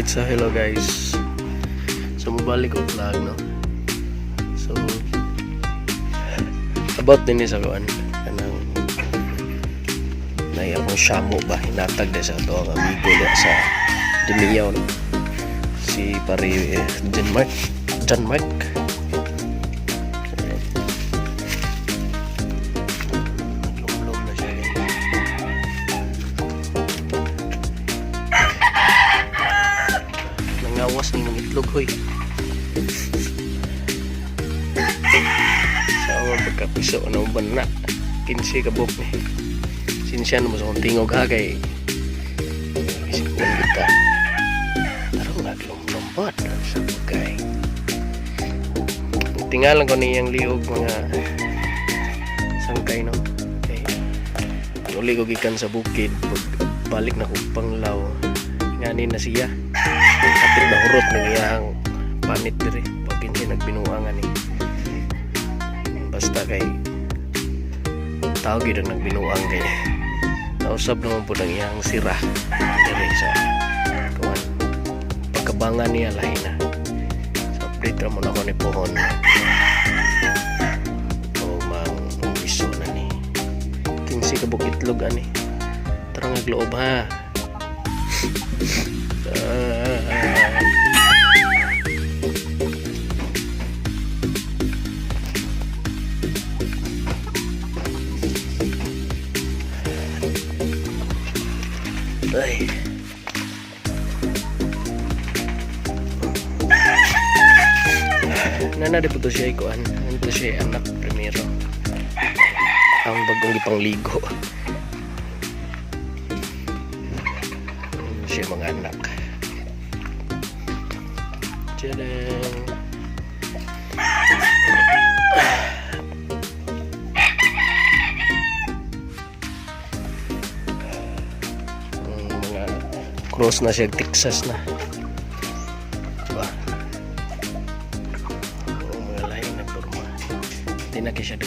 So hello guys. So mabalik ko vlog no. So about din sa kuan kanang nay akong syamo ba hinatag sa ato ang amigo niya sa Dimiyaw no. Si pare John Mark. Nangawas ni mga itlog hoy. Sa mga pagkapiso ano ba na 15 ka buk ni. Sinsya na mo sa tingog ha kay isikuan kita. Tarong naglumlumpat sa bugay. Tinggalan ko niyang liog mga sangkay no. Okay. Uli ko gikan sa bukid balik na kong panglaw. Nganin na siya. Kapit na hurot ng iyang panit diri pag hindi nagbinuangan ni. Basta kay tao gid ang nagbinuang kay nausab naman po ng iyang sira diri sa kuwan. Pagkabangan niya lahi na. So update ra mo na ko ni pohon. O mang iso na ni. 15 ka bukitlog ani. Tarang nagloob ha. Ay. Nana di po to siya ikuan. Ito siya anak primero. Ang bagong ipang ligo. Siya mga anak. Tadang. Mga cross na siya, Texas na. Diba? Mga lain na forma. Hindi na siya